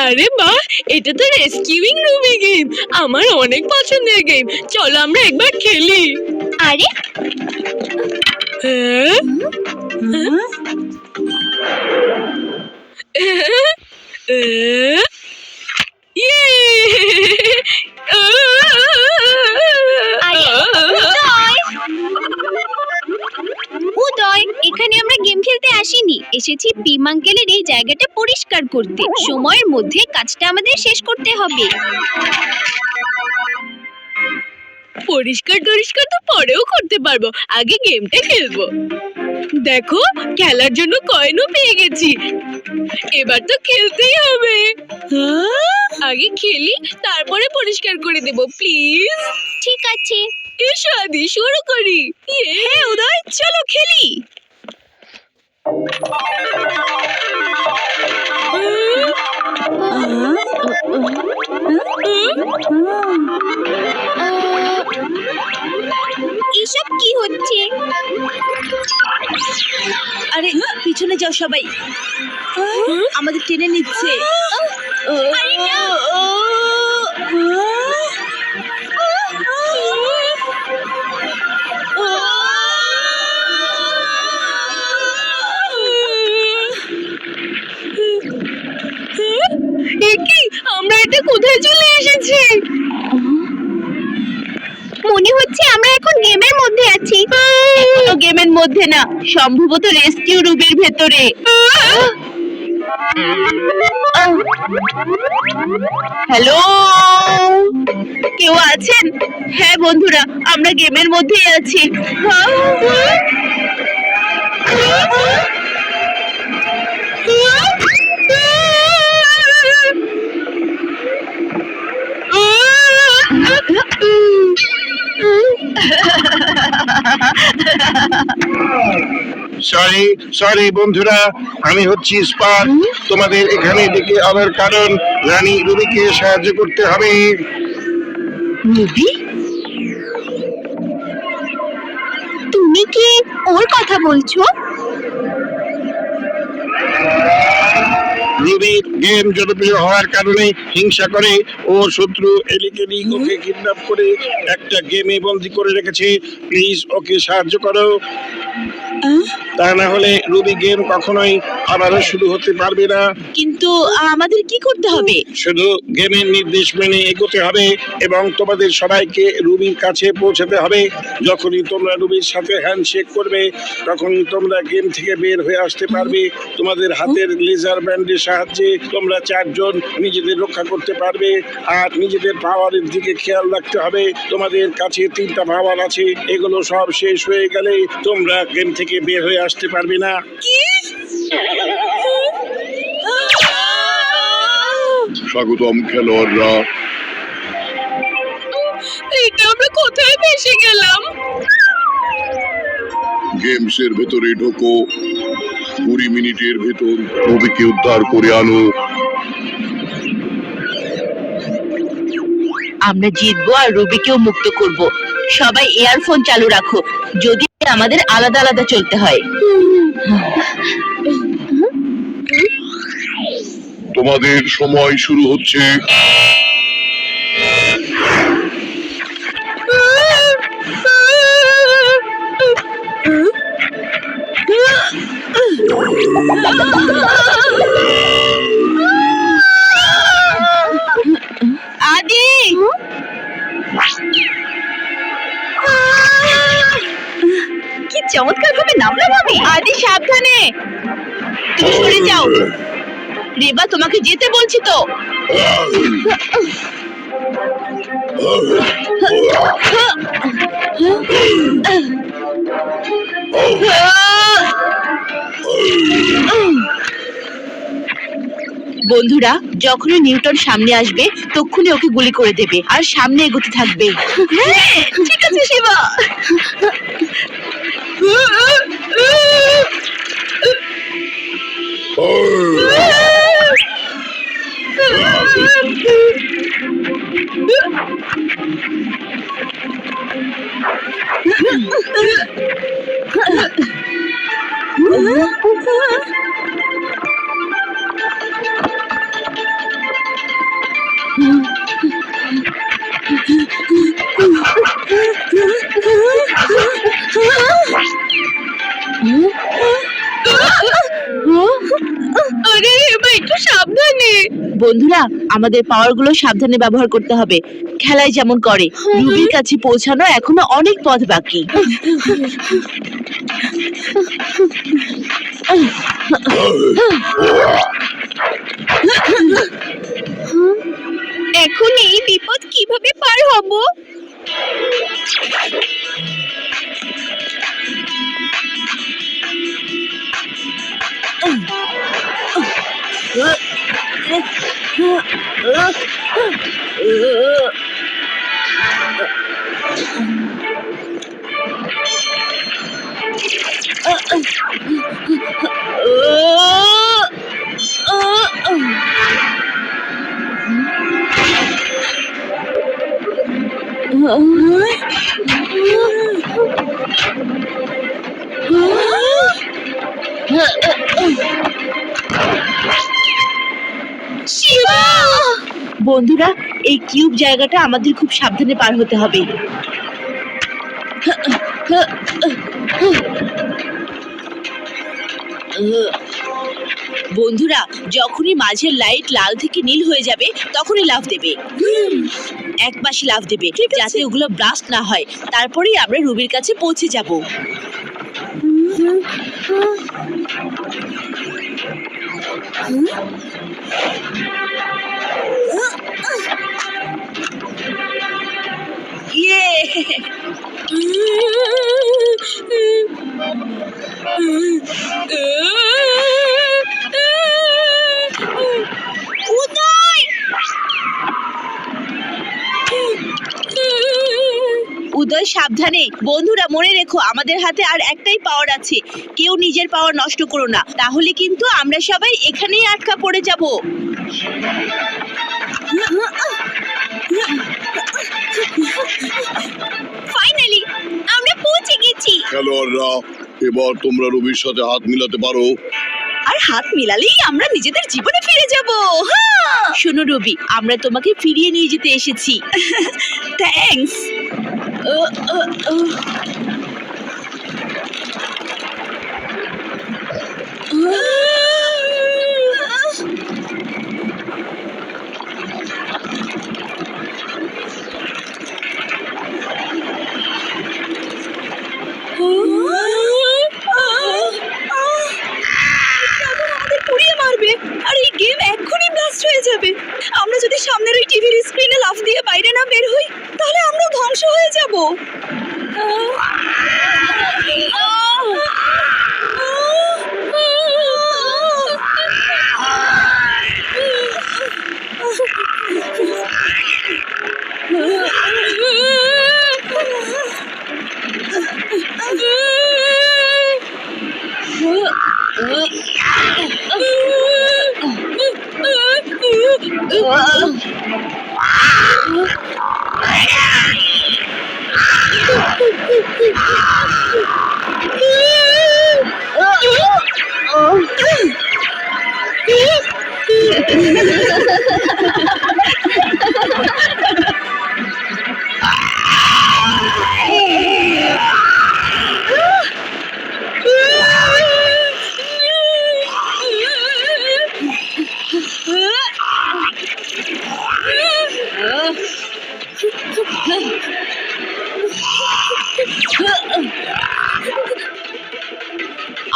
আরে বাহ, এটা তো রেস্কিউইং রুবি গেম। আমার অনেক পছন্দের গেম। চলো আমরা একবার খেলি। আরে হ্যাঁ? ইয়ে! উদয়, এখানে আমরা গেম খেলতে আসিনি, এসেছি পিম আঙ্কেলের এই জায়গাটা পরিষ্কার করতে। সময়ের মধ্যে কাজটা আমাদের শেষ করতে হবে। পরিষ্কার টরিষ্কার তো পরেও করতে পারবো, আগে গেমটা খেলবো। দেখো, খেলার জন্য কয়েনও পেয়ে গেছি। এবার তো খেলতেই হবে। আগে খেলি, তারপরে পরিষ্কার করে দেব, প্লিজ। ঠিক আছে, এসো আদি, শুরু করি। হ্যাঁ উদয়, চলো খেলি। এসব কি হচ্ছে? আরে পিছনে যাও সবাই, আমাদের টেনে নিচ্ছে। আরে না! কি, আমরা এটা কোথায় চলে এসেছি? মনে হচ্ছে আমরা এখন গেমের মধ্যে আছি। কোনো গেমের মধ্যে না, সম্ভবত রেস্কিউ রুমের ভেতরে। হ্যালো, কেউ আছেন? হ্যাঁ বন্ধুরা, আমরা গেমের মধ্যেই আছি। সরি বন্ধুরা, আমি হচ্ছি স্পার্ক। তোমাদের এখানে ডেকে আনার কারণ রানী রুবিকে সাহায্য করতে হবে। রুবি, তুমি কি ওর কথা বলছো? রুবির গেম জনপ্রিয় হওয়ার কারণে হিংসা করে ও শত্রু এলিকেনি ওকে কিডন্যাপ করে একটা গেমে বন্দি করে রেখেছে। প্লিজ ওকে সাহায্য করো, তা না হলে রুবি গেম কখনোই আবারও শুরু হতে পারবে না। কিন্তু আমাদের কি করতে হবে? শুধু গেমের নির্দেশ মেনে এগোতে হবে এবং তোমাদের সবাইকে রুবির কাছে পৌঁছাতে হবে। যখনই তোমরা রুবির সাথে হ্যান্ডশেক করবে, তখনই তোমরা গেম থেকে বের হয়ে আসতে পারবে। তোমাদের হাতের লেজার ব্যান্ডের সাহায্যে তোমরা চারজন নিজেদের রক্ষা করতে পারবে। আর নিজেদের পাওয়ারের দিকে খেয়াল রাখতে হবে। তোমাদের কাছে 3টা পাওয়ার আছে, এগুলো সব শেষ হয়ে গেলে তোমরা গেম থেকে বের হয়ে আসতে পারবে না। স্বাগতম খেলোয়াড়রা। এটা আমরা কোথায় ফেসে গেলাম? গেমসের ভেতরে ঢোকো, 20 মিনিটের ভেতর রবিকে উদ্ধার করে আনো। আমরা জিতবো আর রুবিকেও মুক্ত করব। সবাই ইয়ারফোন চালু রাখো, যদি আমাদের আলাদা আলাদা চলতে হয়। তোমাদের সময় শুরু হচ্ছে। আদি, কি চমৎকার ভাবে নামলাম আমি। আদি সাবধানে, তুমি সরে যাও। রেবা, তোমাকে যেতে বলছি তো। বন্ধুরা, যখনই নিউটন সামনে আসবে তখনই ওকে গুলি করে দেবে আর সামনে এগোতে থাকবে। হ্যাঁ, ঠিক আছে শিবা। বন্ধুরা, আমাদের পাওয়ার গুলো সাবধানে ব্যবহার করতে হবে, খেলায় যেমন করে। রুবির কাছে পৌঁছানো এখনো অনেক পথ বাকি। এখন এই বিপদ কিভাবে পার হব? বন্ধুরা, এই কিউব জায়গাটা আমাদের খুব সাবধানে পার হতে হবে। বন্ধুরা, যখনই মাঝের লাইট লাল থেকে নীল হয়ে যাবে তখনই লাফ দেবে। এক পাশে লাফ দেবে যাতে ওগুলো ব্লাস্ট না হয়। তারপরেই আমরা রুবির কাছে পৌঁছে যাব। ইয়ে! উদয়, সাবধানে। বন্ধুরা, মনে রেখো আমাদের হাতে আর একটাই পাওয়ার আছে। কেউ নিজের পাওয়ার নষ্ট করো না, তাহলে কিন্তু আমরা সবাই এখানেই আটকা পড়ে যাব। ফাইনালি আমরা পৌঁছে গেছি। খেলোয়াড়রা, এবার তোমরা রবির সাথে হাত মিলাতে পারো। আর হাত মিলালেই আমরা নিজেদের জীবনে ফিরে যাব। শোনো রবি, আমরা তোমাকে ফিরিয়ে নিয়ে যেতে এসেছি। থ্যাঙ্কস। আর এই গেম এক্ষুনি ব্লাস্ট হয়ে যাবে। আমরা যদি সামনের ওই টিভির স্ক্রিনে লাফ দিয়ে বাইরে না বের হই, তাহলে আমরাও ধ্বংস হয়ে যাব।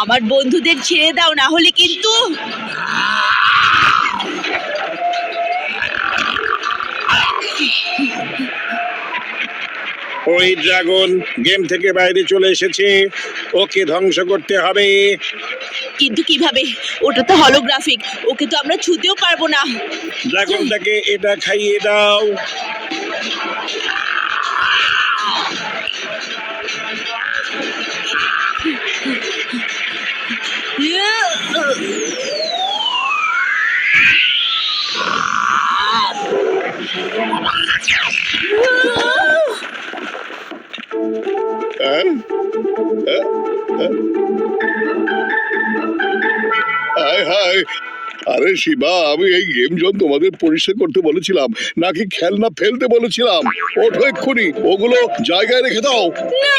আমার বন্ধুদের ছেড়ে দাও, না হলে কিন্তু। ওই ড্রাগন গেম থেকে বাইরে চলে এসেছে, ওকে ধ্বংস করতে হবে। কিন্তু কিভাবে? ওটা তো হলোগ্রাফিক, ওকে তো আমরা ছুঁতেও পারবো না। ড্রাগনটাকে এটা খাইয়ে দাও। হায় হায়, আরে শিবা, আমি এই গেম জোন তোমাদের পরিষ্কার করতে বলেছিলাম নাকি খেলনা ফেলতে বলেছিলাম? ওঠো এক্ষুনি, ওগুলো জায়গায় রেখে দাও। না